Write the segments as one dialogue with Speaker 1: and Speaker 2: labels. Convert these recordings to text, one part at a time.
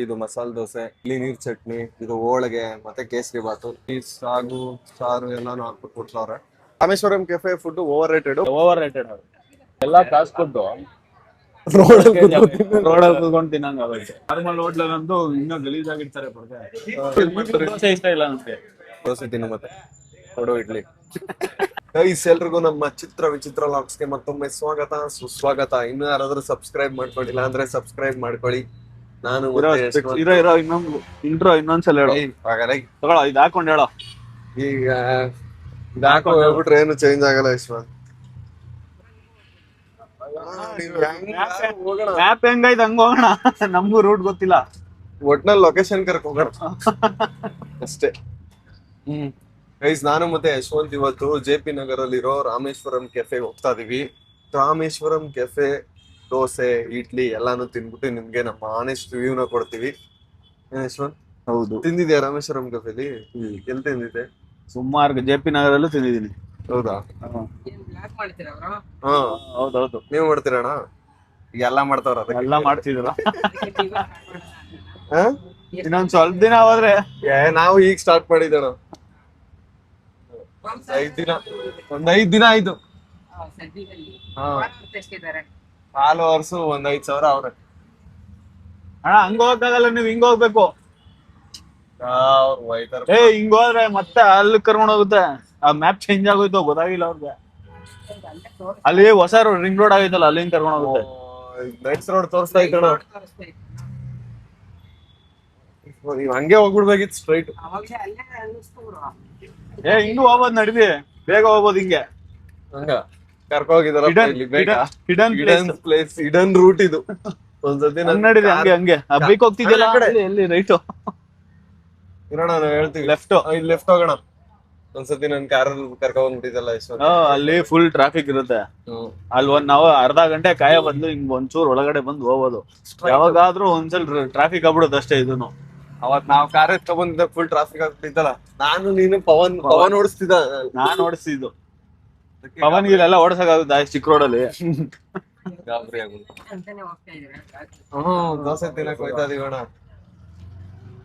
Speaker 1: ಇದು ಮಸಾಲೆ ದೋಸೆ, ಇಲ್ಲಿ ನೀರ್ ಚಟ್ನಿ, ಇದು ಹೋಳಿಗೆ ಮತ್ತೆ ಕೇಸರಿ ಬಾತು, ಈ ಸಾಗು ಸಾರು ಎಲ್ಲಾನು ಹಾಕ್ಬಿಟ್ಟು ಕೊಡ್ತಾವ್ರೆ. Rameshwaram cafe food overrated
Speaker 2: ಎಲ್ಲಾ ಕಾಸು ಕೊಟ್ಟು ರೋಡಲ್ಲಿ ಕುತ್ಕೊಂಡು ತಿನ್ನಂಗ ಆಗುತ್ತೆ. ನಾರ್ಮಲ್ ಹೋಟ್ಲಲ್ಲಂತೂ ಇನ್ನೂ ಗಲೀಜಾಗಿರ್ತಾರೆ. ದೋಸೆ ಇಷ್ಟ ಇಲ್ಲ ನಮ್ಗೆ.
Speaker 1: ದೋಸೆ ತಿನ್ನು ಮತ್ತೆ ಕೊಡು ಇಡ್ಲಿ. ಗೈಸ್ ಎಲ್ರಿಗೂ ನಮ್ಮ ಚಿತ್ರ ವಿಚಿತ್ರ ಲಾಗ್ಸ್ಗೆ ಮತ್ತೊಮ್ಮೆ ಸ್ವಾಗತ ಸುಸ್ವಾಗತ. ಇನ್ನು ಯಾರಾದ್ರೂ ಸಬ್ಸ್ಕ್ರೈಬ್ ಮಾಡ್ಕೊಂಡಿಲ್ಲ ಅಂದ್ರೆ ಸಬ್ಸ್ಕ್ರೈಬ್ ಮಾಡ್ಕೊಳ್ಳಿ. ನಾನು
Speaker 2: ಇನ್ನೊಂದು ಇಂಟ್ರೋ ಇನ್ನೊಂದ್ಸಲ ಹೇಳೋ. ತಗೊಳ್ಳೋ, ಇದು ಹಾಕೊಂಡು ಹೇಳೋ.
Speaker 1: ಈಗ ಹಾಕೊಂಡು ಹೇಳ್ಬಿಟ್ರೆ ಏನು ಚೇಂಜ್ ಆಗಲ್ಲ ಯಶ್ವಂತ್.
Speaker 2: ಮ್ಯಾಪ್ ಹೆಂಗೈತೆ ಹಂಗ ಹೋಗೋಣ. ನಮಗೂ ರೂಟ್ ಗೊತ್ತಿಲ್ಲ.
Speaker 1: ಒಟ್ನಲ್ಲಿ ಲೊಕೇಶನ್ ಕರ್ಕ ಹೋಗೋಣ ಅಷ್ಟೇ. ಗೈಸ್ ನಾನು ಮತ್ತೆ ಯಶವಂತ್ ಇವತ್ತು JP ನಗರಲ್ಲಿರೋ ರಾಮೇಶ್ವರಂ ಕೆಫೆಗೆ ಹೋಗ್ತಾ ಇದೀವಿ. ರಾಮೇಶ್ವರಂ ಕೆಫೆ ದೋಸೆ ಇಡ್ಲಿ ಎಲ್ಲಾನು ತಿನ್ಬಿಟ್ಟು ನಿಮ್ಗೆ ನಮ್ಮ ಆನೆಸ್ಟ್ ರಿವ್ಯೂನ ಕೊಡ್ತೀವಿ. ಯಶವಂತ್,
Speaker 2: ಹೌದು,
Speaker 1: ತಿಂದಿದ್ಯಾ ರಾಮೇಶ್ವರಂ ಕೆಫೆಲಿ? ಎಲ್ಲಿ ತಿಂದಿದ್ದೆ?
Speaker 2: ಸುಮಾರು JP ನಗರಲ್ಲೂ ತಿಂದಿದ್ದೀನಿ.
Speaker 1: ಹೌದಾ?
Speaker 2: ಹೌದೌದು.
Speaker 1: ನೀವ್ ಮಾಡ್ತೀರಣ್ಣ? ಎಲ್ಲ ಮಾಡ್ತಾವ್ರ?
Speaker 2: ಎಲ್ಲ ಮಾಡ್ತಿದ್ರ. ಇನ್ನೊಂದ್ ಸ್ವಲ್ಪ ದಿನ ಹೋದ್ರೆ
Speaker 1: ನಾವು ಈಗ ಸ್ಟಾರ್ಟ್ ಮಾಡಿದ್ದೇಣ. ಒಂದ್ 5 ದಿನ ಆಯ್ತು. ಫಾಲೋವರ್ಸ್ ಒಂದ್ 5,000 ಅವ್ರೆ.
Speaker 2: ಅಣ್ಣ ಹಂಗ ಹೋಗಕ್ಕಾಗಲ್ಲ, ನೀವ್ ಹಿಂಗ ಹೋಗ್ಬೇಕು. ಹಿಂಗ ಹೋದ್ರೆ ಮತ್ತೆ ಅಲ್ಲಿ ಕರ್ಕೊಂಡ್ ಹೋಗುತ್ತೆ. ಆ ಮ್ಯಾಪ್ ಚೇಂಜ್ ಆಗೋಯ್ತು, ಗೊತ್ತಾಗಿಲ್ಲ ಅವ್ರಿಗೆ. ಅಲ್ಲಿ ಹೊಸ ರಿಂಗ್ ರೋಡ್ ಆಗೈತಲ್ಲ, ಅಲ್ಲಿಂದ ಕರ್ಕೊಂಡ್ ಹೋಗುತ್ತೆ.
Speaker 1: ನೆಕ್ಸ್ಟ್ ರೋಡ್ ತೋರಿಸ್ತಾ ಇದ್ದಣ. ನೀವ್ ಹಂಗೆ ಹೋಗ್ಬಿಡ್ಬೇಕಿತ್ತು ಸ್ಟ್ರೈಟ್.
Speaker 2: ಹಿಂಗೂ ಹೋಗ್ಬೋದು, ನಡ್ವಿ ಬೇಗ ಹೋಗ್ಬೋದು ಹಿಂಗೆ.
Speaker 1: ಹಂಗ ಕರ್ಕೋಗಿದಾರ. ಹಿಡನ್ ಪ್ಲೇಸ್, ಹಿಡನ್ ರೂಟ್ ಇದು. ಒಂದ್ಸತಿ
Speaker 2: ನಡಿದೆ ಹಂಗೆ ಹಂಗೆ ಬೈಕ್ ಹೋಗ್ತಿದ್ಯಲ್ಲ, ಎಲ್ಲಿ ರೈಟ್
Speaker 1: ಇರೋಣ, ನಾವು ಹೇಳ್ತೀವಿ ಲೆಫ್ಟ್. ಇಲ್ಲಿ ಲೆಫ್ಟ್ ಹೋಗೋಣ. ಒಂದ್ಸತಿ ನನ್ ಕಾರ್ ಕರ್ಕೊಂಡ್ಬಿಟ್ಟಿದ್ದಲ್ಲ ಯಶವಂತ್.
Speaker 2: ಅಲ್ಲಿ ಫುಲ್ ಟ್ರಾಫಿಕ್ ಇರುತ್ತೆ. ಅಲ್ಲಿ ನಾವು ಅರ್ಧ ಗಂಟೆ ಕಾಯ ಬಂದು ಹಿಂಗ್ ಒಂಚೂರು ಒಳಗಡೆ ಬಂದು ಹೋಗೋದು. ಯಾವಾಗಾದ್ರೂ ಒಂದ್ಸಲ ಟ್ರಾಫಿಕ್ ಆಗ್ಬಿಡುತ್ತೆ ಅಷ್ಟೇ. ಇದನ್ನು
Speaker 1: ಅವತ್ ನಾವ್ ಕಾರ್ ಎತ್ಕೊಂಡ್ಬಂದಿದ್ದ ಫುಲ್ ಟ್ರಾಫಿಕ್ ಆಗ್ಬಿಟ್ಟಿತ್ತಲ್ಲ. ನಾನು ನೀನು ಪವನ್ ಓಡಿಸ್ತಿದ್ದ.
Speaker 2: ನಾನ್ ಓಡಿಸ್ತಿದ್ದು. ಪವನ್ ಗಿಲೆಲ್ಲ ಓಡಿಸಕ್ಕಾಗುತ್ತೆ ಚಿಕ್ಕ ರೋಡಲ್ಲಿ.
Speaker 1: ಗಾಬರಿ ಆಗುದು. ದೋಸೆ ತಿನ್ನಕ್ ಹೋಯ್ತಾ ಇದೀವಣ್ಣ.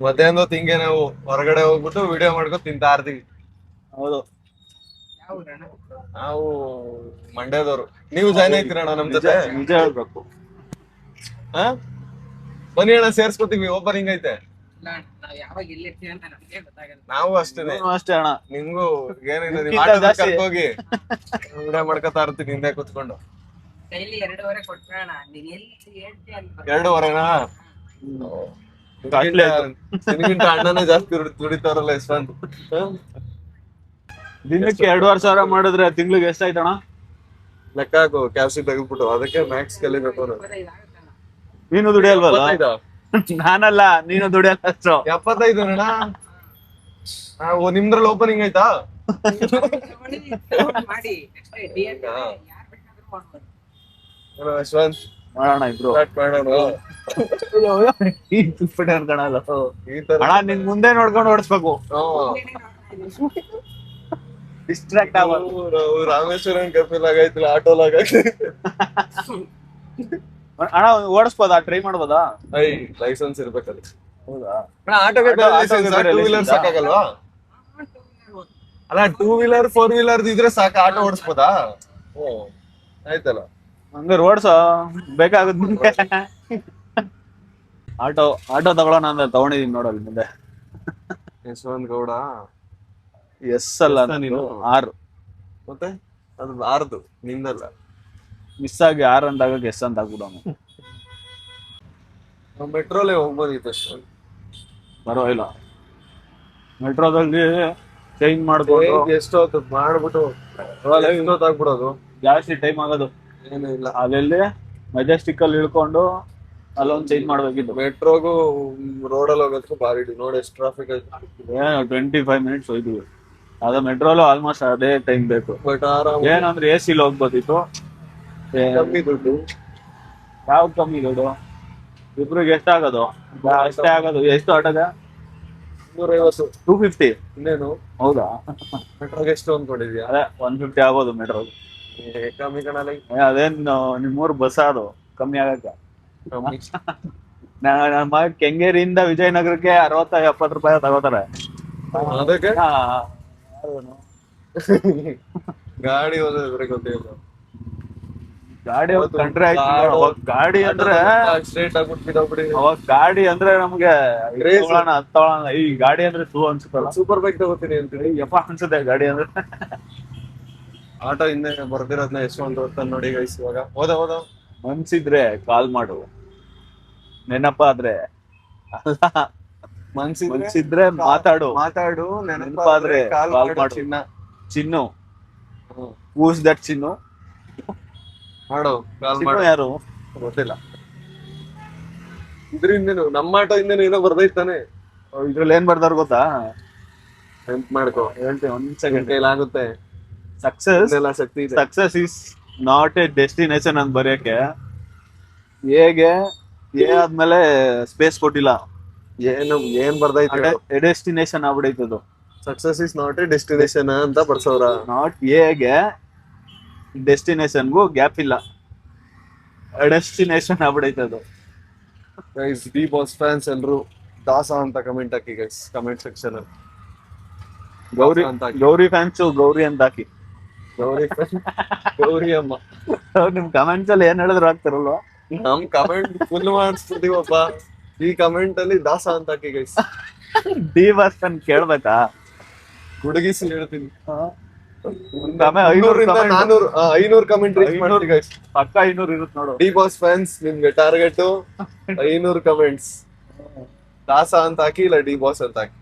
Speaker 1: ಮಧ್ಯಾಹ್ನ ಹಿಂಗೆ ನಾವು ಹೊರಗಡೆ ಹೋಗ್ಬಿಟ್ಟು ವಿಡಿಯೋ ಮಾಡ್ಕೊಂಡು ತಿಂತಾ ಇರ್ತೀವಿ.
Speaker 2: ಹೌದು,
Speaker 1: ನಾವು ಮಂಡ್ಯದವ್ರು. ನೀವು ಜಾಯ್ನ್ ಆಗ್ತೀರಣ್ಣ ನಮ್ ಜೊತೆ?
Speaker 2: ನಿಜ ಹೇಳ್ಬೇಕು.
Speaker 1: ಬನ್ನಿ ಅಣ್ಣ, ಸೇರ್ಸ್ಕೊತೀವಿ. ಓಪನಿಂಗ್ ಐತೆ. ನಾವು ಅಷ್ಟೇನೆ.
Speaker 2: ಅಷ್ಟೇ ಅಣ್ಣ,
Speaker 1: ನಿಮ್ಗೂ ಏನಿಲ್ಲ, ಹೋಗಿ ವಿಡಿಯೋ ಮಾಡ್ಕೊತಾ ಇರ್ತೀನಿ ಹಿಂದೆ ಕುತ್ಕೊಂಡು. 2:30ನಾ? ನಿನ್ಗಿಂತ ಅಣ್ಣನೇ ಜಾಸ್ತಿ ದುಡಿತಾರಲ್ಲ ಯಶವಂತ್.
Speaker 2: ದಿನಕ್ಕೆ 2,500 ಮಾಡಿದ್ರೆ ತಿಂಗ್ಳಿಗೆ ಎಷ್ಟಾಯ್ತಣ್ಣ?
Speaker 1: ಲೆಕ್ಕ ಹಾಕು, ಕ್ಯಾಪ್ಸಿ ತೆಗೆದ್ಬಿಟ್ಟು. ಅದಕ್ಕೆ ಮ್ಯಾಕ್ಸ್ ಕಲಿಬೇಕು.
Speaker 2: ನೀನು ದುಡಿಯಲ್ವಲ್ಲ? ನಾನಲ್ಲ, ನೀನು ದುಡಿಯಲ್ಲ.
Speaker 1: 75 ಅಣ್ಣ. ನಿಮ್ದ್ರಲ್ಲಿ ಓಪನಿಂಗ್ ಆಯ್ತಾ? ಯಶವಂತ್,
Speaker 2: ಮಾಡೋಣ ಇಬ್ರು. ಅಣ್ಣ ನಿನ್ ಮುಂದೆ ನೋಡ್ಕೊಂಡು ಓಡಿಸ್ಬೇಕು. ಡಿಸ್ಟ್ರಾಕ್ಟ್ ಆಗೋದು.
Speaker 1: ರಾಮೇಶ್ವರಂ ಕೆಫೆಲ್ ಆಗೈತಿಲ್ಲ, ಆಟೋಲಾಗ.
Speaker 2: ಅಣ್ಣ ಓಡಿಸ್ಬೋದಾ? ಟ್ರೈ ಮಾಡ್ಬೋದಾ?
Speaker 1: ಲೈಸೆನ್ಸ್ ಇರ್ಬೇಕಲ್ಲ.
Speaker 2: ಹೌದಾ?
Speaker 1: ಆಟೋಗೆ 2 ವೀಲರ್ ಸಾಕಾಗಲ್ವಾ? ಅಲ್ಲ, 2 ವೀಲರ್ 4 ವೀಲರ್ ಇದ್ರೆ ಸಾಕ, ಆಟೋ ಓಡಿಸ್ಬೋದಾ? ಆಯ್ತಲ್ಲ,
Speaker 2: ಹಂಗಾರೆ ಓಡ್ಸ ಬೇಕಾಗುತ್ತೆ ಮುಂದೆ. ಆಟೋ ತಗೊಳ್ಳೋಣ ಅಂದ್ರೆ ತಗೊಂಡಿದೀನಿ ನೋಡಲ್ಲಿ ಮುಂದೆ.
Speaker 1: ಯಶವಂತ್ ಗೌಡ
Speaker 2: ಎಸ್ ಅಲ್ಲ, ನೀನು 6.
Speaker 1: ಮತ್ತೆ ಅದು 6 ನಿಂದಲ್ಲ.
Speaker 2: ಮಿಸ್ ಆಗಿ 6 ಅಂತ ಆಗಕ್ಕೆ ಎಸ್ ಅಂತ ಆಗ್ಬಿಡೋಣ.
Speaker 1: ಮೆಟ್ರೋಲೇ ಹೋಗ್ಬೋದಿತ್ತು ಅಷ್ಟು.
Speaker 2: ಪರವಾಗಿಲ್ಲ, ಮೆಟ್ರೋದಲ್ಲಿ ಚೇಂಜ್ ಮಾಡ್ಕೊಂಡು
Speaker 1: ಎಷ್ಟೊತ್ತು ಮಾಡ್ಬಿಟ್ಟು ಎಷ್ಟೊತ್ತಾಗ್ಬಿಡೋದು,
Speaker 2: ಜಾಸ್ತಿ ಟೈಮ್ ಆಗೋದು.
Speaker 1: ಏನೂ ಇಲ್ಲ.
Speaker 2: ಅದೆಲ್ಲಿ ಮೆಜೆಸ್ಟಿಕ್ ಅಲ್ಲಿ ಇಳ್ಕೊಂಡು ಅಲ್ಲೊಂದು ಚೇಂಜ್ ಮಾಡ್ಬೇಕಿತ್ತು.
Speaker 1: ಮೆಟ್ರೋಗೂ ರೋಡಲ್ಲಿ ಹೋಗೋದಕ್ಕೂ ಭಾರಿ ನೋಡಿ ಎಷ್ಟು ಟ್ರಾಫಿಕ್ ಆಯ್ತು.
Speaker 2: 25 ಮಿನಿಟ್ಸ್ ಹೋಯ್ತೀವಿ. ಅದ ಮೆಟ್ರೋಲು ಆಲ್ಮೋಸ್ಟ್ ಅದೇ ಟೈಮ್ ಬೇಕು.
Speaker 1: ಬಟ್ ಆರಾಮ
Speaker 2: ಏನಂದ್ರೆ AC ಹೋಗ್ಬೋದಿತ್ತು.
Speaker 1: ಕಮ್ಮಿ ದುಡ್ಡು.
Speaker 2: ಯಾವ ಕಮ್ಮಿ ದುಡ್ಡು? ಇಬ್ರಿಗೆ ಎಷ್ಟಾಗೋದು? ಅಷ್ಟೇ ಆಗೋದು. ಎಷ್ಟು ಆಟೋಗೆ?
Speaker 1: 150.
Speaker 2: 250.
Speaker 1: ಇನ್ನೇನು?
Speaker 2: ಹೌದಾ?
Speaker 1: ಮೆಟ್ರೋಗೆ ಎಷ್ಟು ಅನ್ಕೊಂಡಿದ್ಯಾ?
Speaker 2: ಅದೇ 150 ಆಗ್ಬೋದು ಮೆಟ್ರೋಗೆ.
Speaker 1: ಕಮ್ಮಿ ಕಣಲ್ಲ.
Speaker 2: ಅದೇನು ನಿಮ್ಮೂರ್ ಬಸ್ ಅದು ಕಮ್ಮಿ ಆಗಕ್ಕ? ನಮ್ಮ ಕೆಂಗೇರಿಯಿಂದ ವಿಜಯನಗರಕ್ಕೆ 60-70 ರೂಪಾಯಿ ತಗೋತಾರೆ.
Speaker 1: ಅದಕ್ಕೆ
Speaker 2: ಹಾ, ಯಾರು?
Speaker 1: ಗಾಡಿ ಹೋದ್ರೆ ಗೊತ್ತಿಲ್ಲ.
Speaker 2: ಗಾಡಿ ಕಂಡ್ರೆ ಆಯ್ತು. ಅವಾಗ ಗಾಡಿ ಅಂದ್ರೆ
Speaker 1: ಸ್ಟ್ರೇಟ್ ಆಗ್ಬಿಟ್ಟು
Speaker 2: ಅವಾಗ ಗಾಡಿ ಅಂದ್ರೆ ನಮ್ಗೆ
Speaker 1: Craze.
Speaker 2: ಅದ್ ತಗೊಳೋಣ. ಈ ಗಾಡಿ ಅಂದ್ರೆ ತೂ ಅನ್ಸುತ್ತಲ್ಲ,
Speaker 1: ಸೂಪರ್ ಬೈಕ್ ತಗೋತೀನಿ ಅಂತೀನಿ.
Speaker 2: ಯಪ್ಪ ಅನ್ಸುತ್ತೆ ಗಾಡಿ ಅಂದ್ರೆ.
Speaker 1: ಆಟೋ ಹಿಂದೆ ಬರ್ದಿರೋದ್ನ ಯಶವಂತ ಓದ್ತಾನೆ ನೋಡಿ ಗೈಸ್. ಇವಾಗ ಹೋದ
Speaker 2: ಮನ್ಸಿದ್ರೆ ಕಾಲ್ ಮಾಡು, ನೆನಪ ಆದ್ರೆ ಮನ್ಸಿದ್ರೆ ಮಾತಾಡು,
Speaker 1: ಮಾತಾಡು,
Speaker 2: ನೆನಪಾದ್ರೆ
Speaker 1: ಕಾಲ್
Speaker 2: ಕಾಲ್
Speaker 1: ಮಾಡು
Speaker 2: ಮಾಡು.
Speaker 1: ಚಿನ್ನ.
Speaker 2: ಚಿನ್ನು, ಹೂಸ್ ದಟ್ ಚಿನ್ನು?
Speaker 1: ಮಾಡು, ಕಾಲ್
Speaker 2: ಚಿನ್ನು
Speaker 1: ಮಾಡು.
Speaker 2: ಯಾರು
Speaker 1: ಗೊತ್ತಿಲ್ಲ. ಇದ್ರಿಂದೇನು ನಮ್ಮ ಆಟೋ ಹಿಂದೇನು ಏನೋ ಬರ್ದೈತಾನೆ.
Speaker 2: ಇದ್ರಲ್ಲಿ ಏನ್ ಬರ್ದಾರ ಗೊತ್ತಾ?
Speaker 1: ನೆನ್ಪ್ ಮಾಡ್ಕೋ,
Speaker 2: ಹೇಳ್ತೇವೆ ಒಂದ್
Speaker 1: ನಿನ್
Speaker 2: ಸೆಕೆಂಡ್.
Speaker 1: ಕೈಲಾಗುತ್ತೆ.
Speaker 2: ಸಕ್ಸಸ್
Speaker 1: ಇದೆಲ್ಲ ಶಕ್ತಿ ಇದೆ.
Speaker 2: Success is not a destination ಅಂತ ಬರೆಯಕ್ಕೆ ಹೇಗೆ ಎ ಆದ್ಮೇಲೆ ಸ್ಪೇಸ್ ಕೊಟ್ಟಿಲ್ಲ,
Speaker 1: ಏನ್ ಬರ್ದೈತೆ?
Speaker 2: ಡೆಸ್ಟಿನೇಷನ್ ಆಗ್ಬಿಡೈತದು.
Speaker 1: Success is not a destination ಅಂತ ಬರ್ಸವ್ರ.
Speaker 2: ನಾಟ್ ಎಗೆ ಡೆಸ್ಟಿನೇಷನ್ಗೂ ಗ್ಯಾಪ್ ಇಲ್ಲ, ಡೆಸ್ಟಿನೇಷನ್ ಆಗ್ಬಿಡೈತದು.
Speaker 1: ಗೈಸ್, ಡಿ ಬಾಸ್ ಫ್ಯಾನ್ಸ್ ಎಲ್ರು ದಾಸ ಅಂತ ಕಮೆಂಟ್ ಹಾಕಿ ಗೈಸ್, ಕಮೆಂಟ್ ಸೆಕ್ಷನ್ ಅಲ್ಲಿ.
Speaker 2: ಗೌರಿ
Speaker 1: ಅಂತ ಹಾಕಿ.
Speaker 2: ಗೌರಿ ಫ್ಯಾನ್ಸು ಗೌರಿ ಅಂತ ಹಾಕಿ.
Speaker 1: ಗೌರಿ ಗೌರಿ ಅಮ್ಮ.
Speaker 2: ನಿಮ್ ಕಮೆಂಟ್ಸ್ ಅಲ್ಲಿ ಏನ್ ಹೇಳಿದ್ರು ಆಗ್ತಾರಲ್ವಾ?
Speaker 1: ನಮ್ ಕಮೆಂಟ್ ಫುಲ್ ಮಾಡಿಸ್ತಿದೀವಪ್ಪ. ಈ ಕಮೆಂಟ್ ಅಲ್ಲಿ ದಾಸ ಅಂತ ಹಾಕಿ ಗೈಸ್.
Speaker 2: ಡಿ ಬಾಸ್ ಫ್ಯಾನ್ ಕೇಳ್ಬೇಕಾ?
Speaker 1: ಹುಡುಗಿಸಿ ಹೇಳ್ತೀನಿ.
Speaker 2: 500
Speaker 1: ಕಮೆಂಟ್ ರೀಚ್ ಮಾಡ್ತೀವಿ ಗೈಸ್.
Speaker 2: ಪಕ್ಕ 500 ಇರುತ್ತೆ ನೋಡು.
Speaker 1: ಡಿ ಬಾಸ್ ಫ್ಯಾನ್ಸ್ ನಿಮ್ಗೆ ಟಾರ್ಗೆಟ್ 500 ಕಮೆಂಟ್ಸ್. ದಾಸ ಅಂತ ಹಾಕಿ, ಇಲ್ಲ ಡಿ ಬಾಸ್ ಅಂತ ಹಾಕಿ.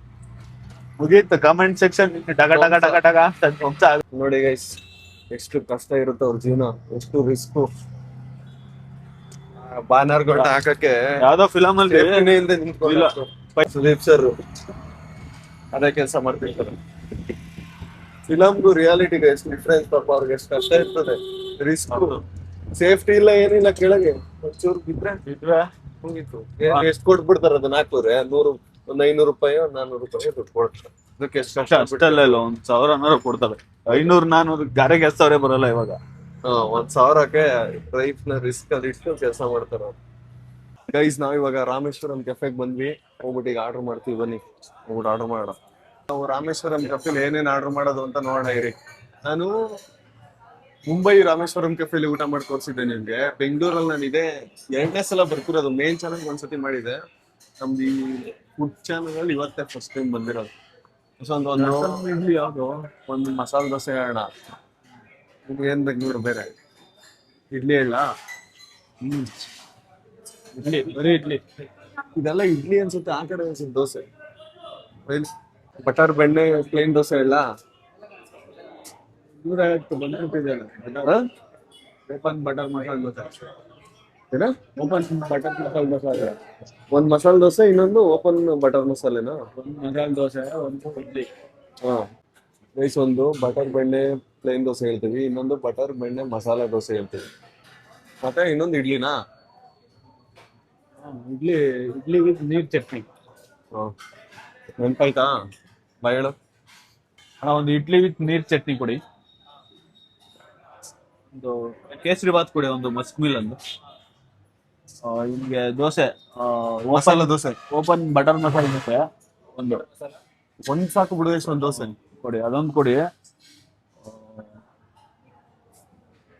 Speaker 2: ಮುಗೀತು ಕಮೆಂಟ್ ಸೆಕ್ಷನ್. ಟಗ ಟಗ ಟಗ ಟಗ ಅಂತ ಧ್ವಂಸ ಆಗುತ್ತೆ.
Speaker 1: ನೋಡಿ ಗೈಸ್, ಎಷ್ಟು ಕಷ್ಟ ಇರುತ್ತೆ ಅವ್ರ ಜೀವನ, ಎಷ್ಟು ರಿಸ್ಕ್. ಬ್ಯಾನರ್ಗಳು ಹಾಕಕ್ಕೆ
Speaker 2: ಯಾವ್ದೋ ಫಿಲಮ್ ಅಲ್ಲಿ
Speaker 1: ಸೇಫ್ಟಿನೇ ಇಲ್ದೆ ನಿಂತ್ಕೊಳ್ಳೋದು. ಸುದೀಪ್ ಸರ್ ಅದೇ ಕೆಲಸ ಮಾಡ್ತಿರ್ತಾರೆ. ಫಿಲಮ್ಗೂ ರಿಯಾಲಿಟಿ ಗೈಸ್ ಡಿಫ್ರೆನ್ಸ್. ಪಾಪ ಅವ್ರಿಗೆ ಎಷ್ಟು ಕಷ್ಟ ಇರ್ತದೆ, ರಿಸ್ಕ್, ಸೇಫ್ಟಿ ಇಲ್ಲ, ಏನಿಲ್ಲ. ಕೆಳಗೆ ಒಂಚೂರು ಬಿದ್ರೆ ಮುಗೀತು. ಎಷ್ಟು ಕೊಟ್ಬಿಡ್ತಾರ ಅದನ್ನ ಹಾಕ್ತಾರೆ? 100, 500 ರೂಪಾಯಿ, 400 ರೂಪಾಯಿ ದುಡ್ಡು ಕೊಡ್ತಾರೆ. ಅದಕ್ಕೆ ಎಷ್ಟು ಕಷ್ಟ
Speaker 2: ಅಷ್ಟಲ್ಲ, ಇಲ್ಲ 1000 ಕೊಡ್ತಾರೆ. 500-400 ಗಾರೆಗೆ ಎಷ್ಟವ್ರೆ ಬರಲ್ಲ ಇವಾಗ.
Speaker 1: 1000ಕ್ಕೆ ಲೈಫ್ ನ ರಿಸ್ಕ್ ಅಲ್ಲಿ ಇಷ್ಟು ಕೆಲಸ ಮಾಡ್ತಾರ. ಗೈಸ್, ನಾವ್ ಇವಾಗ ರಾಮೇಶ್ವರಂ ಕೆಫೆಗೆ ಬಂದ್ವಿ. ಹೋಗ್ಬಿಟ್ಟು ಈಗ ಆರ್ಡರ್ ಮಾಡ್ತೀವಿ, ಬನ್ನಿ ಹೋಗ್ಬಿಟ್ಟು ಆರ್ಡರ್ ಮಾಡೋಣ. ನಾವು ರಾಮೇಶ್ವರಂ ಕೆಫೆಲಿ ಏನೇನ್ ಆರ್ಡರ್ ಮಾಡೋದು ಅಂತ ನೋಡೋಣ ಇರಿ. ನಾನು ಮುಂಬೈ ರಾಮೇಶ್ವರಂ ಕೆಫೆಲಿ ಊಟ ಮಾಡಿ ತೋರಿಸಿದ್ದೆ ನಿಮ್ಗೆ. ಬೆಂಗಳೂರಲ್ಲಿ ನಾನು ಇದೆ 2ನೇ ಸಲ ಬರ್ತಿರೋದು. ಮೇನ್ ಚಾನಲ್ ಒಂದ್ಸತಿ ಮಾಡಿದೆ. ನಮ್ದು ಈ ಫುಡ್ ಚಾನಲ್ ಅಲ್ಲಿ ಇವತ್ತೇ ಫಸ್ಟ್ ಟೈಮ್ ಬಂದಿರೋದು. ಒಂದು ಯಾವ್ದು ಒಂದು ಮಸಾಲೆ ದೋಸೆ ಹೇಳೋಣ. ನಿಮ್ಗೆ ಏನ್ ಬೇಕು ನೋಡು, ಬೇರೆ ಇಡ್ಲಿ ಹೇಳ? ಇಡ್ಲಿ, ಬರೀ ಇಡ್ಲಿ. ಇದೆಲ್ಲ ಇಡ್ಲಿ ಅನ್ಸುತ್ತೆ. ಆ ಕಡೆ ಅನ್ಸುತ್ತೆ ದೋಸೆ. ಬಟರ್ ಬೆಣ್ಣೆ ಪ್ಲೇನ್ ದೋಸೆ ಹೇಳ? 150 ಬಂದ್ಬಿಟ್ಟಿದೆ. ಓಪನ್ ಬಟರ್ ಮಸಾಲೆ ದೋಸೆ ಏನ? Open butter masala dosa. ಒಂದ್ ಮಸಾಲೆ ದೋಸೆ, ಇನ್ನೊಂದು ಓಪನ್ ಬಟರ್ ಮಸಾಲೆನಾ? ಒಂದು ಮಸಾಲೆ ದೋಸೆ, ಒಂದು ಇಡ್ಲಿ. ಹಾ ರೈಸ್. ಒಂದು ಬಟರ್ ಬೆಣ್ಣೆ ಪ್ಲೇನ್ ದೋಸೆ ಹೇಳ್ತೀವಿ, ಇನ್ನೊಂದು ಬಟರ್ ಬೆಣ್ಣೆ ಮಸಾಲೆ ದೋಸೆ ಹೇಳ್ತೀವಿ. ಮತ್ತೆ ಇನ್ನೊಂದು ಇಡ್ಲಿನಾ? ಇಡ್ಲಿ ವಿತ್ ನೀರ್ ಚಟ್ನಿ. ನೆನ್ಪಾಯ್ತಾ? ಬಾ ಹೇಳು.
Speaker 2: ಒಂದು ಇಡ್ಲಿ ವಿತ್ ನೀರ್ ಚಟ್ನಿ ಕೊಡಿ. ಒಂದು ಕೇಸರಿ ಬಾತ್ ಕೊಡಿ. ಒಂದು ಮಸ್ಕ್ ಮಿಲ್ ಒಂದು. ನಿಮ್ಗೆ ದೋಸೆ
Speaker 1: ಮಸಾಲೆ ದೋಸೆ,
Speaker 2: ಓಪನ್ ಬಟರ್ ಮಸಾಲೆ ದೋಸೆ
Speaker 1: ಒಂದ್ ಸಾಕು ಬಿಡು. ಒಂದು ದೋಸೆ
Speaker 2: ಕೊಡಿ, ಅದೊಂದು ಕೊಡಿ.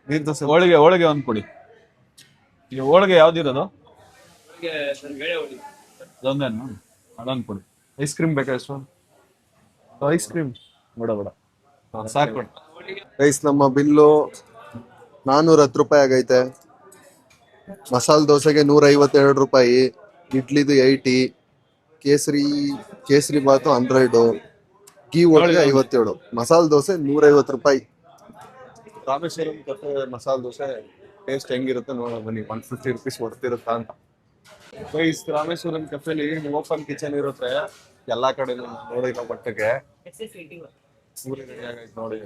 Speaker 1: ನೀರ್ ದೋಸೆ.
Speaker 2: ಹೋಳಿಗೆ ಒಂದು ಕೊಡಿ. ಈಗ ಹೋಳಿಗೆ ಯಾವ್ದಿರೋದು? ಅದೊಂದೇನು? ಅದೊಂದು ಕೊಡಿ.
Speaker 1: ಐಸ್ ಕ್ರೀಮ್ ಬೇಕಾ? ಐಸ್ ಕ್ರೀಮ್
Speaker 2: ಬೇಡ.
Speaker 1: ಸಾಕು. ರೈಸ್, ನಮ್ಮ ಬಿಲ್ಲು 410 ರೂಪಾಯಿ ಆಗೈತೆ. ಮಸಾಲೆ ದೋಸೆಗೆ 152 ರೂಪಾಯಿ, ಇಡ್ಲಿದು 80, ಕೇಸರಿ ಬಾತು 100, ಗೀ ಹೋಳಿಗೆ 57, ಮಸಾಲೆ ದೋಸೆ 150 ರೂಪಾಯಿ. ರಾಮೇಶ್ವರಂ ಕೆಫೆ ಮಸಾಲೆ ದೋಸೆ ಟೇಸ್ಟ್ ಹೆಂಗಿರುತ್ತೆ ನೋಡೋಣ ಬನ್ನಿ. 150 ರೂಪೀಸ್ ಹೊಡ್ತಿರುತ್ತಾ ಅಂತ. ಗೈಸ್, ರಾಮೇಶ್ವರಂ ಕೆಫೆಲಿ ಓಪನ್ ಕಿಚನ್ ಇರುತ್ತೆ ಎಲ್ಲಾ ಕಡೆ. ನೋಡಿರೋ ಮಟ್ಟಕ್ಕೆ ಪೂರಿ ರೆಡಿ ಆಗೈತೆ ನೋಡಿ.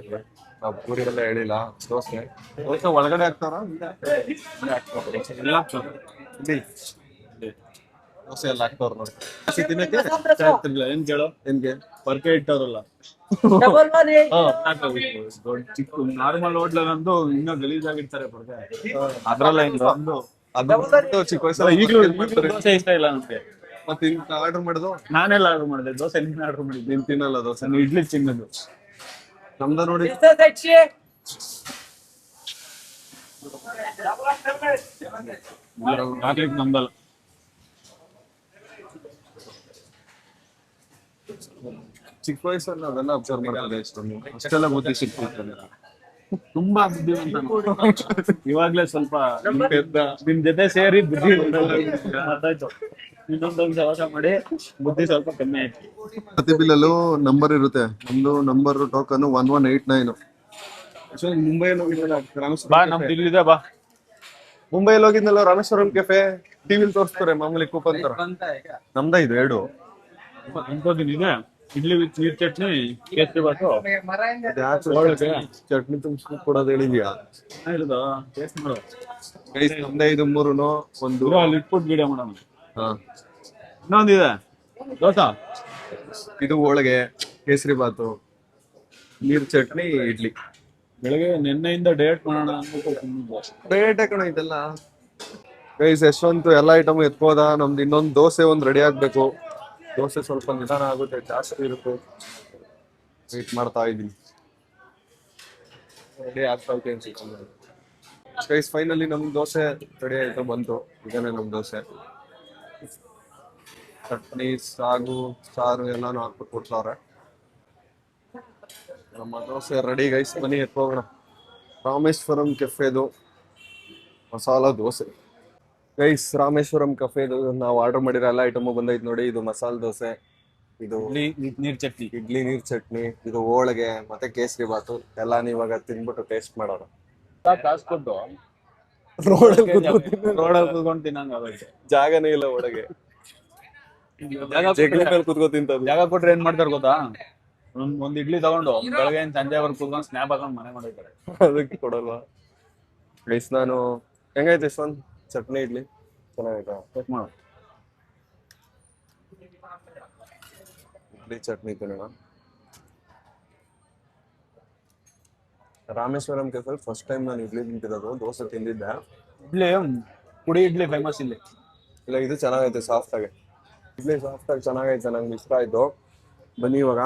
Speaker 1: ನಾವು ಪೂರಿ ಎಲ್ಲ ಹೇಳಿಲ್ಲ. ದೋಸೆ ಒಳಗಡೆ ಹಾಕ್ತಾರ? ದೋಸೆ ಎಲ್ಲ ಹಾಕ್ತಾರ ನೋಡಿ.
Speaker 2: ಏನ್ ಕೇಳೋ?
Speaker 1: ಏನ್ಗೆ
Speaker 2: ಪರ್ಕೆ ಇಟ್ಟವ್ರಲ್ಲ, ಚಿಕ್ಕ ನಾರ್ಮಲ್ ಹೋಟ್ಲಲ್ಲಂತೂ ಇನ್ನೂ ಗಲೀಜಾಗಿರ್ತಾರೆ ಪರ್ಕೆ. ಅದ್ರಲ್ಲ ಒಂದು
Speaker 1: ಅದು ಬಿಟ್ಟು ಚಿಕ್ಕ ವಯಸ್ಸಲ್ಲಿ
Speaker 2: ಈಗಲೂ
Speaker 1: ಮಾಡ್ತಾರೆ.
Speaker 2: ದೋಸೆ ಇಷ್ಟ ಇಲ್ಲ ನನಗೆ.
Speaker 1: ಮತ್ತೆ ಆರ್ಡರ್ ಮಾಡೋದು
Speaker 2: ನಾನೆಲ್ಲ ಆರ್ಡರ್ ಮಾಡಿದೆ ದೋಸೆ, ನೀನ್ ಆರ್ಡರ್ ಮಾಡಿದ್ದೆ.
Speaker 1: ನೀನ್ ತಿನ್ನಲ್ಲ ದೋಸೆ.
Speaker 2: ನಾನು ಇಡ್ಲಿ ತಿನ್ನೋದು.
Speaker 1: ನಮ್ದ ನೋಡಿ
Speaker 2: ಹಾಕ್ಲಿಕ್ಕೆ ನಮ್ದಲ್ಲ.
Speaker 1: ಚಿಕ್ಕ ವಯಸ್ಸಲ್ಲಿ ಅದೆಲ್ಲ ಅಬ್ಸರ್ವ್ ಮಾಡ್ತಾರೆ ಇಷ್ಟೊಂದು ಅಷ್ಟೆಲ್ಲ ಬುದ್ಧಿ ಸಿಕ್ತಿರ್ತದೆ.
Speaker 2: ತುಂಬಾ ಬುದ್ಧಿವಂತ ಇವಾಗ್ಲೇ ಸ್ವಲ್ಪ ನಿಮ್ ಜೊತೆ ಸೇರಿ ಬುದ್ಧಿ ಮಾತಾಯ್ತು. ಇನ್ನೊಂದೊಂದು ಸವಾಸ ಮಾಡಿ ಬುದ್ಧಿ ಸ್ವಲ್ಪ ಕಮ್ಮಿ ಆಯ್ತು.
Speaker 1: ಪ್ರತಿ ಬಿಲ್ಲಲ್ಲೂ ನಂಬರ್ ಇರುತ್ತೆ. ನಮ್ದು ನಂಬರ್ ಟೋಕನ್ 1189. ಮುಂಬೈಯಲ್ಲಿ ಹೋಗಿದ್ನಲ್ಲ
Speaker 2: ಬಾ
Speaker 1: ರಾಮೇಶ್ವರಂ
Speaker 2: ನಮ್ದು ಇಲ್ಲಿದೆ ಬಾ.
Speaker 1: ಮುಂಬೈಯಲ್ಲಿ ಹೋಗಿದ್ನಲ್ಲ ರಾಮೇಶ್ವರಂ ಕೆಫೆ, ಟಿವಿಲಿ ತೋರಿಸ್ತಾರೆ ಮಾಮೂಲಿ ಕೂಪನ್ ತರ. ನಮ್ದ ಇದು 2
Speaker 2: ಇದೆ. ಇಡ್ಲಿ ವಿತ್ ನೀರ್ ಚಟ್ನಿ, ಕೇಸರಿ ಬಾತು,
Speaker 1: ಒಳಗೆ ಚಟ್ನಿ ತುಂಬಿಸ್ಕೊಂಡು ಕೊಡೋದು ಹೇಳಿದ್ಯಾ?
Speaker 2: ಹೇಳಿದ ಟೇಸ್ಟ್ ಮಾಡು.
Speaker 1: ಗೈಸ್ ನಮ್ದೇ ಇದು 3 ಒಂದು.
Speaker 2: ಇರೋ ಅಲ್ಲಿ ಇಟ್ಬಿಟ್ಟು ವಿಡಿಯೋ ಮಾಡೋಣ.
Speaker 1: ಹಾ
Speaker 2: ಇನ್ನೊಂದಿದೆ ದೋಸಾ.
Speaker 1: ಇದು ಹೋಳಿಗೆ, ಕೇಸರಿ ಬಾತು, ನೀರ್ ಚಟ್ನಿ, ಇಡ್ಲಿ.
Speaker 2: ಬೆಳಗ್ಗೆ ನಿನ್ನೆಯಿಂದ ಡಯಟ್ ಮಾಡೋಣ ಅಂದ್ಬಿಟ್ಟು ತಿಂದಿದ್ದೆ.
Speaker 1: ರೇಟ್ ಕಣ ಇದೆಲ್ಲ. ಗೈಸ್ ಯಶವಂತ್ ಎಲ್ಲ ಐಟಮ್ ಎತ್ಕೋದ. ನಮ್ದು ಇನ್ನೊಂದು ದೋಸೆ ಒಂದು ರೆಡಿ ಆಗ್ಬೇಕು. ದೋಸೆ ಸ್ವಲ್ಪ ನಿಧಾನ ಆಗುತ್ತೆ, ಜಾಸ್ತಿ ಇರುತ್ತೆ. ವೇಟ್ ಮಾಡ್ತಾ ಇದೀನಿ. ರೆಡಿ ಆಗ್ತಾ ಅನ್ಸುತ್ತೆ. ಗೈಸ್ ಫೈನಲಿ ನಮ್ ದೋಸೆ ರೆಡಿ ಆಯ್ತು, ಬಂತು. ಇದನ್ನೇ ನಮ್ ದೋಸೆ. ಚಟ್ನಿ, ಸಾಗು, ಸಾರು ಎಲ್ಲಾನು ಹಾಕ್ಬಿಟ್ಟು ಕೊಡ್ತಾವ್ರೆ. ನಮ್ಮ ದೋಸೆ ರೆಡಿ ಗೈಸ್, ಬನ್ನಿ ಎತ್ಕೋಗೋಣ. ರಾಮೇಶ್ವರಂ ಕೆಫೆದು ಮಸಾಲಾ ದೋಸೆ. ಗೈಸ್ ರಾಮೇಶ್ವರಂ ಕೆಫೆದು ನಾವು ಆರ್ಡರ್ ಮಾಡಿರೋ ಎಲ್ಲ ಐಟಮು ಬಂದೈತೆ ನೋಡಿ. ಇದು ಮಸಾಲೆ ದೋಸೆ, ಇದು
Speaker 2: ನೀರ್ ಚಟ್ನಿ,
Speaker 1: ಇಡ್ಲಿ ನೀರ್ ಚಟ್ನಿ, ಇದು ಹೋಳಿಗೆ ಮತ್ತೆ ಕೇಸರಿ ಬಾತು. ಎಲ್ಲ ನೀವಾಗ ತಿನ್ಬಿಟ್ಟು ಟೇಸ್ಟ್ ಮಾಡೋಣ.
Speaker 2: ಕಾಸು ಕೊಟ್ಟು
Speaker 1: ರೋಡಲ್ಲಿ
Speaker 2: ರೋಡಲ್ಲಿ ಕೂತ್ಕೊಂಡು ತಿನ್ನಂಗಾಗೈತೆ.
Speaker 1: ಜಾಗನೇ ಇಲ್ಲ ಒಳಗೆ. ಜಗಲಿ ಮೇಲೆ ಕುತ್ಕೋ ತಿಂತದ್ದು.
Speaker 2: ಜಾಗ ಕೊಟ್ರೆ ಏನ್ ಮಾಡ್ತಾರೆ ಗೊತ್ತಾ? ಒಂದ್ ಇಡ್ಲಿ ತಗೊಂಡು ಬೆಳಗ್ಗೆ ಸಂಜೆವರೆಗೂ ಕೂತ್ಕೊಂಡು ಸ್ನ್ಯಾಪ್ ಹಾಕೊಂಡು ಮನೆ ಮಾಡಿದ್ದಾರೆ.
Speaker 1: ಅದಕ್ಕೆ ಕೊಡಲ್ವಾ? ಗೈಸ್ ನಾನು ಹೆಂಗೈತೆ ಯಶವಂತ್ ಚಟ್ನಿ ಇಡ್ಲಿ? ಚೆನ್ನಾಗೈತಾ?
Speaker 2: ಚೆಕ್ ಮಾಡು.
Speaker 1: ಇಡ್ಲಿ ಚಟ್ನಿ ತಿನ್ನೋಣ. ರಾಮೇಶ್ವರಂ ಕೆಫೆ ಫಸ್ಟ್ ಟೈಮ್ ನಾನು ಇಡ್ಲಿ ತಿಂತಿರೋದು. ದೋಸೆ ತಿಂದಿದ್ದೆ.
Speaker 2: ಇಡ್ಲಿ ಪುಡಿ ಇಡ್ಲಿ ಫೇಮಸ್ ಇಲ್ಲಿ.
Speaker 1: ಇಲ್ಲ ಇದು ಚೆನ್ನಾಗೈತೆ, ಸಾಫ್ಟ್ ಆಗಿ. ಇಡ್ಲಿ ಸಾಫ್ಟ್ ಆಗಿ ಚೆನ್ನಾಗೈತೆ, ನಂಗೆ ಇಷ್ಟ ಆಯ್ತು. ಬನ್ನಿ ಇವಾಗ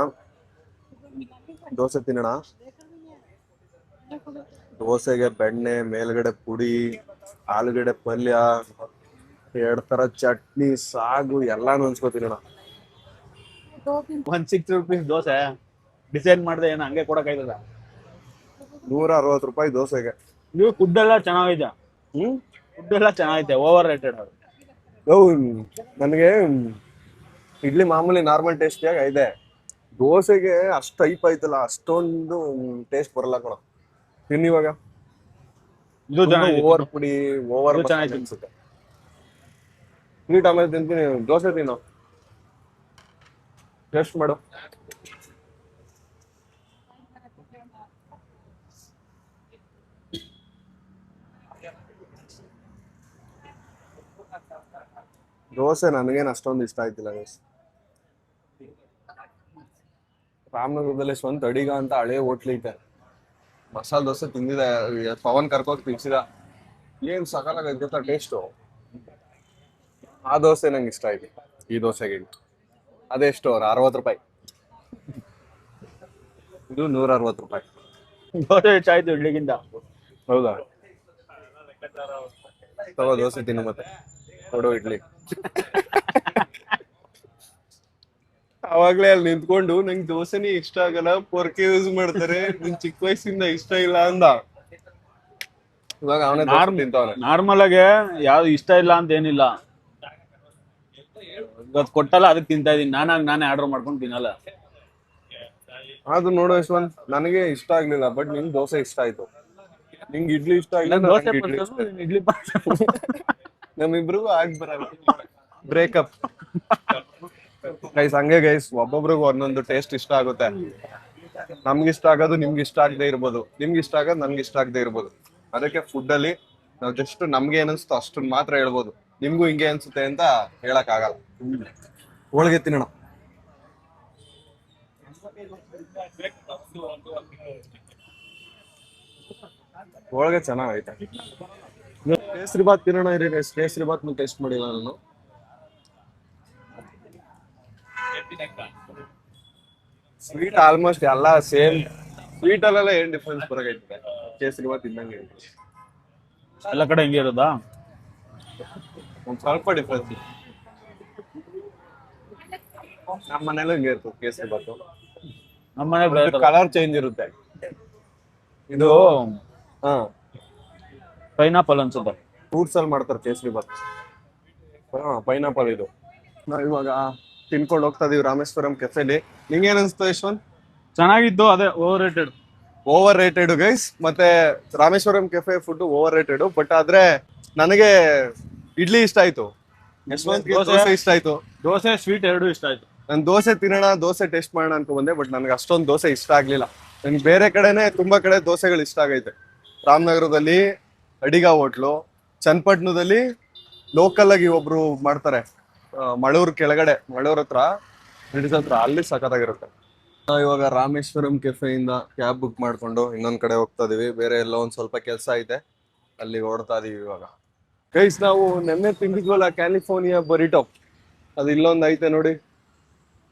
Speaker 1: ದೋಸೆ ತಿನ್ನೋಣ. ದೋಸೆಗೆ ಬೆಣ್ಣೆ, ಮೇಲ್ಗಡೆ ಪುಡಿ, ಆಲೂಗಡ್ಡೆ ಪಲ್ಯ, 2 ತರ ಚಟ್ನಿ, ಸಾಗು ಎಲ್ಲಾನು ಹಂಚ್ಕೊ ತಿನ್ನೋಣ.
Speaker 2: 160 ರೂಪೀಸ್ ದೋಸೆ ಡಿಸೈಡ್ ಮಾಡಿದೆ, ಏನು ಹಂಗೆ ಕೊಡಕ್ಕಾಯ್ತದ?
Speaker 1: 160 ರೂಪಾಯಿ ದೋಸೆಗೆ.
Speaker 2: ನೀವು ಫುಡ್ ಎಲ್ಲ ಚೆನ್ನಾಗೈತೆ. ಫುಡ್ ಎಲ್ಲ ಚೆನ್ನಾಗೈತೆ, ಓವರ್ ರೇಟೆಡ್ ಅದು.
Speaker 1: ನನಗೆ ಇಡ್ಲಿ ಮಾಮೂಲಿ ನಾರ್ಮಲ್ ಟೇಸ್ಟ್ ಇದೆ. ದೋಸೆಗೆ ಅಷ್ಟು ಟೈಪ್ ಐತಲ್ಲ, ಅಷ್ಟೊಂದು ಟೇಸ್ಟ್ ಬರಲ್ಲ ಕಣ. ತಿನ್ನಿವಾಗ
Speaker 2: ಇದು ಚೆನ್ನಾಗಿದೆ.
Speaker 1: ಓವರ್ ಪುಡಿ, ಓವರ್
Speaker 2: ಇದು ಚೆನ್ನಾಗಿ
Speaker 1: ಅನ್ಸುತ್ತೆ. ನೀಟ್ ಆಮೇಲೆ ತಿಂತೀನಿ. ದೋಸೆ ತಿನ್ನೋ, ಟೇಸ್ಟ್ ಮಾಡು. ದೋಸೆ ನನಗೇನು ಅಷ್ಟೊಂದು ಇಷ್ಟ ಆಯ್ತಿಲ್ಲ ಗೈಸ್. ರಾಮನಗರದಲ್ಲಿ ಸ್ವಂತ ಅಡಿಗ ಅಂತ ಹಳೆ ಹೋಟ್ಲ್ ಐತೆ. ಮಸಾಲೆ ದೋಸೆ ತಿಂದಿದೆ, ಪವನ್ ಕರ್ಕೋಗಿ ತಿನ್ಸಿದ. ಏನ್ ಸಕಾಲಾಗೈತೆ ಗೊತ್ತಾ ಟೇಸ್ಟು. ಆ ದೋಸೆ ನಂಗೆ ಇಷ್ಟ ಆಯ್ತು ಈ ದೋಸೆಗೆ. ಅದೆಷ್ಟು ಅವ್ರು 60 ರೂಪಾಯಿ, ಇದು 160 ರೂಪಾಯಿ.
Speaker 2: ದೋಸೆ ಹೆಚ್ಚಾಯ್ತು ಇಡ್ಲಿಗಿಂತ.
Speaker 1: ಹೌದಾ? ತಗೋ ದೋಸೆ ತಿನ್ನು, ಮತ್ತೆ ಕೊಡು ಇಡ್ಲಿ. ಅವಾಗ್ಲೇ ಅಲ್ಲಿ ನಿಂತ್ಕೊಂಡು ನಂಗೆ ದೋಸೆನೇ ಇಷ್ಟ ಆಗಲ್ಲ, ಪೊರ್ಕೆ ಯೂಸ್ ಮಾಡ್ತಾರೆ, ನಿನ್ ಚಿಕ್ಕ ವಯಸ್ಸಿಂದ ಇಷ್ಟ ಇಲ್ಲ ಅಂದ. ಇವಾಗ ಅವನೇ ತಿಂತವನೆ.
Speaker 2: ನಾರ್ಮಲ್ ಆಗಿ ಯಾವ್ದು ಇಷ್ಟ ಇಲ್ಲ ಅಂತ ಏನಿಲ್ಲ, ಇವತ್ತು ಕೊಟ್ಟಲ್ಲ ಅದಕ್ಕೆ ತಿಂತಾ ಇದೀನಿ. ನಾನೇ ಆರ್ಡರ್ ಮಾಡ್ಕೊಂಡು ತಿನ್ನಲ್ಲ.
Speaker 1: ಅದು ನೋಡು ಯಶವಂತ್, ನನಗೆ ಇಷ್ಟ ಆಗ್ಲಿಲ್ಲ, ಬಟ್ ನಿಂಗೆ ದೋಸೆ ಇಷ್ಟ ಆಯ್ತು. ನಿಂಗೆ ಇಡ್ಲಿ ಇಷ್ಟ ಆಗಿಲ್ಲ,
Speaker 2: ದೋಸೆ ಇಡ್ಲಿ
Speaker 1: ನಮ್ಮಿಬ್ರಿಗೂ ಆಗ್ ಬರಲ್ಲ. Breakup guys. ಹಂಗೆ ಗೈಸ್, ಒಬ್ಬೊಬ್ರಿಗೂ ಒಂದೊಂದು ಟೇಸ್ಟ್ ಇಷ್ಟ ಆಗುತ್ತೆ. ನಮ್ಗೆ ಇಷ್ಟ ಆಗೋದು ನಿಮ್ಗೆ ಇಷ್ಟ ಆಗದೆ ಇರ್ಬೋದು, ನಿಮ್ಗೆ ಇಷ್ಟ ಆಗೋದು ನನ್ಗೆ ಇಷ್ಟ ಆಗದೆ ಇರ್ಬೋದು. ಅದಕ್ಕೆ ಫುಡ್ ಅಲ್ಲಿ ನಾವು ಜಸ್ಟ್ ನಮ್ಗೆ ಏನಿಸ್ತೋ ಅಷ್ಟನ್ನ ಮಾತ್ರ ಹೇಳ್ಬೋದು. ನಿಮ್ಗೂ ಹಿಂಗೆ ಅನ್ಸುತ್ತೆ ಅಂತ ಹೇಳಕ್ ಆಗಲ್ಲ. ಹೋಳಿಗೆ ತಿನ್ನೋಣ. ಹೋಳಿಗೆ ಚೆನ್ನಾಗೈತೆ. ಕೇಸರಿ ಬಾತ್ ತಿನ್ನೋಣ ಇರಿ guys. ಕೇಸರಿ ಬಾತ್ ಟೇಸ್ಟ್ ಮಾಡಿಲ್ಲ ನಾನು. ಸ್ವೀಟ್ ಆಲ್ಮೋಸ್ಟ್ ಎಲ್ಲ ಸೇಮ್. ಸ್ವೀಟ್ ಅಲ್ಲೆಲ್ಲ ಏನ್ ಡಿಫ್ರೆನ್ಸ್ ಬರಕೈತೆ? ಕೇಸರಿ ಬಾತ್ ತಿನ್ನಂಗೆ
Speaker 2: ಎಲ್ಲ ಕಡೆ ಹಿಂಗೆ ಇರೋದಾ?
Speaker 1: ಒಂದ್ ಸ್ವಲ್ಪ ಡಿಫ್ರೆನ್ಸ್. ನಮ್ಮ ಮನೇಲೂ ಹಿಂಗೆ ಇರ್ತದೆ ಕೇಸರಿ ಬಾತು.
Speaker 2: ನಮ್ಮ ಮನೆ ಬೇರೆ ತರ.
Speaker 1: ಕಲರ್ ಚೇಂಜ್ ಇರುತ್ತೆ.
Speaker 2: ಇದು
Speaker 1: ಹಾ,
Speaker 2: ಪೈನಾಪಲ್ ಅನ್ಸುತ್ತೆ.
Speaker 1: ಫ್ರೂಟ್ಸ್ ಅಲ್ಲಿ ಮಾಡ್ತಾರೆ ಕೇಸರಿ ಬಾತ್. ಹಾ, ಪೈನಾಪಲ್ ಇದು. ನಾವ್ ಇವಾಗ ತಿನ್ಕೊಂಡು ಹೋಗ್ತಾ ಇದೀವಿ ರಾಮೇಶ್ವರಂ ಕೆಫೆಲಿ. ನಿಂಗೆ ಏನ್ ಅನ್ಸ್ತು ಯಶವಂತ್?
Speaker 2: ಚೆನ್ನಾಗಿತ್ತು, ಅದೇ overrated.
Speaker 1: Overrated guys. ಮತ್ತೆ Rameshwaram cafe food overrated. But ಆದ್ರೆ ನನಗೆ ಇಡ್ಲಿ ಇಷ್ಟ ಆಯ್ತು, ಯಶವಂತ್ಗೆ ದೋಸೆ ಇಷ್ಟ ಆಯ್ತು.
Speaker 2: ದೋಸೆ ಸ್ವೀಟ್ ಎರಡು ಇಷ್ಟ ಆಯ್ತು.
Speaker 1: ನಾನು ದೋಸೆ ತಿನ್ನೋಣ, ದೋಸೆ ಟೇಸ್ಟ್ ಮಾಡೋಣ ಅನ್ಕೊ ಬಂದೆ. ಬಟ್ ನನಗೆ ಅಷ್ಟೊಂದು ದೋಸೆ ಇಷ್ಟ ಆಗ್ಲಿಲ್ಲ. ನನ್ಗೆ ಬೇರೆ ಕಡೆನೆ ತುಂಬಾ ಕಡೆ ದೋಸೆಗಳು ಇಷ್ಟ ಆಗೈತೆ. ರಾಮನಗರದಲ್ಲಿ ಅಡಿಗ ಹೋಟ್ಲು, ಚನ್ನಪಟ್ಟಣದಲ್ಲಿ ಲೋಕಲ್ ಆಗಿ ಒಬ್ರು ಮಾಡ್ತಾರೆ, ಮಳೂರ್ ಕೆಳಗಡೆ, ಮಳೂರ್ ಹತ್ರ ಬ್ರಿಡ್ಜ್ ಹತ್ರ, ಅಲ್ಲಿ ಸಖತ್ತಾಗಿರುತ್ತೆ. ನಾವು ಇವಾಗ ರಾಮೇಶ್ವರಂ ಕೆಫೆಯಿಂದ ಕ್ಯಾಬ್ ಬುಕ್ ಮಾಡ್ಕೊಂಡು ಇನ್ನೊಂದ್ ಕಡೆ ಹೋಗ್ತಾ ಇದೀವಿ. ಬೇರೆ ಎಲ್ಲ ಒಂದ್ ಸ್ವಲ್ಪ ಕೆಲಸ ಐತೆ, ಅಲ್ಲಿ ಓಡ್ತಾ ಇದೀವಿ ಇವಾಗ. ಗೈಸ್, ನಾವು ನೆನ್ನೆ ತಿಂದಿದ್ವಲ್ಲ ಕ್ಯಾಲಿಫೋರ್ನಿಯಾ ಬರಿಟೋ, ಅದು ಇಲ್ಲೊಂದ್ ಐತೆ ನೋಡಿ.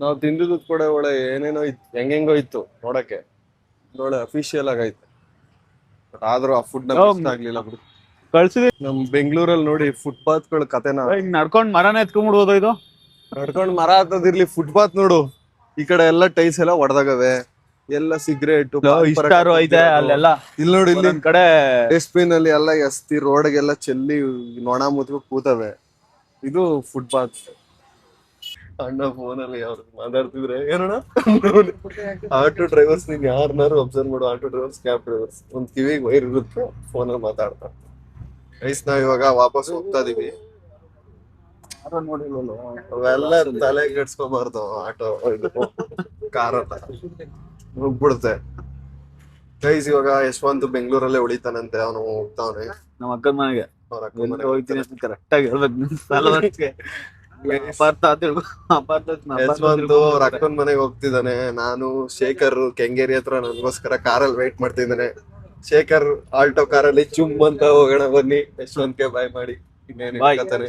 Speaker 1: ನಾವು ತಿಂದಿದ್ದು ಕೂಡ ಒಳ್ಳೆ ಏನೇನೋ ಇತ್ತು, ಹೆಂಗೆಂಗೋ ಇತ್ತು ನೋಡಕ್ಕೆ, ಒಳ್ಳೆ ಅಫಿಷಿಯಲ್ ಆಗೈತೆ. ಬಟ್ ಆದ್ರೂ ಆ ಫುಡ್ ನಮ್ಗೆ ಇಷ್ಟ ಆಗ್ಲಿಲ್ಲ ಬಿಡು.
Speaker 2: ಕಳ್ಸಿದ್ವಿ.
Speaker 1: ನಮ್ ಬೆಂಗಳೂರಲ್ಲಿ ನೋಡಿ ಫುಟ್ಪಾತ್ಗಳ ಕತೆನ.
Speaker 2: ಹಿಂಗ್ ನಡ್ಕೊಂಡ್ ಮರನ ಎತ್ಕೊಂಡ್ಬಿಡ್ಬೋದು. ಇದು
Speaker 1: ನಡ್ಕೊಂಡ್ ಮರ ಹತ್ತದಿರ್ಲಿ, ಫುಟ್ಪಾತ್ ನೋಡು, ಈ ಕಡೆ ಎಲ್ಲ ಟೈಲ್ಸ್ ಎಲ್ಲ ಒಡೆದಾಗವೆ, ಎಲ್ಲ ಸಿಗರೇಟ್
Speaker 2: ಇಷ್ಟಾರು ಐತೆ ಅಲ್ಲೆಲ್ಲ.
Speaker 1: ಇಲ್ಲಿ ನೋಡಿ, ಇಲ್ಲಿ
Speaker 2: ಒಂದ್ ಕಡೆ
Speaker 1: ಡಸ್ಟ್ಬಿನ್ ಅಲ್ಲಿ ಎಲ್ಲ ಎಸ್ತಿ ರೋಡ್ಗೆಲ್ಲ ಚೆಲ್ಲಿ ನೊಣ ಮುತ್ಕೊ ಕೂತವೆ. ಇದು ಫುಟ್ಪಾತ್. ಅಣ್ಣ ಫೋನಲ್ಲಿ ಅವ್ರು ಮಾತಾಡ್ತಿದ್ರೆ ಏನಣ್ಣ, ಆಟೋ ಡ್ರೈವರ್ಸ್, ನೀನ್ ಯಾರನ್ನಾರು ಅಬ್ಸರ್ವ್ ಮಾಡು, ಆಟೋ ಡ್ರೈವರ್ಸ್, ಕ್ಯಾಬ್ ಡ್ರೈವರ್ಸ್, ಒಂದ್ ಕಿವಿಗೆ ವೈರ್ ಇರುತ್ತೆ, ಫೋನಲ್ಲಿ ಮಾತಾಡ್ತಾರೆ. ಗೈಸ್, ನಾವ್ ಇವಾಗ ವಾಪಸ್ ಹೋಗ್ತಾ ಇದೀವಿ. ಅವೆಲ್ಲ ತಲೆ ಕೆಡ್ಸ್ಕೊಬಾರ್ದು, ಆಟೋ ಇದು ಕಾರ್ ಅಂತ ಹೋಗ್ಬಿಡುತ್ತೆ. ಗೈಸ್, ಇವಾಗ ಯಶವಂತ್ ಬೆಂಗಳೂರಲ್ಲೇ ಉಳಿತಾನಂತೆ, ಅವನು ಹೋಗ್ತಾವನೆ
Speaker 2: ನಮ್ಮ ಅಕ್ಕನ ಮನೆಗೆ.
Speaker 1: ಅವ್ರ ಅಕ್ಕನ ಮನೆಗೆ
Speaker 2: ಹೋಗ್ತೀನಿ ಅಂತ ಕರೆಕ್ಟ್ ಆಗಿ ಹೇಳ್ಬೇಕು.
Speaker 1: ಯಶವಂತ್ ಅವ್ರ ಅಕ್ಕನ ಮನೆಗೆ ಹೋಗ್ತಿದ್ದಾನೆ. ನಾನು ಶೇಖರ್ ಕೆಂಗೇರಿ ಹತ್ರ ನನಗೋಸ್ಕರ ಕಾರಲ್ಲಿ ವೇಟ್ ಮಾಡ್ತಿದ್ದಾನೆ. ಶೇಖರ್ ಆಲ್ಟೋ ಕಾರಲ್ಲಿ ಚುಮ್ ಅಂತ ಹೋಗೋಣ ಬನ್ನಿ. ಯಶವಂತ್ಗೆ ಬಾಯ್ ಮಾಡಿ ಇನ್ನೇನು ಹೇಳ್ತಾನೆ.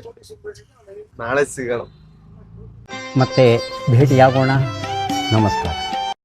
Speaker 1: ನಾಳೆ ಸಿಗೋಣ,
Speaker 3: ಮತ್ತೆ ಭೇಟಿಯಾಗೋಣ. ನಮಸ್ಕಾರ.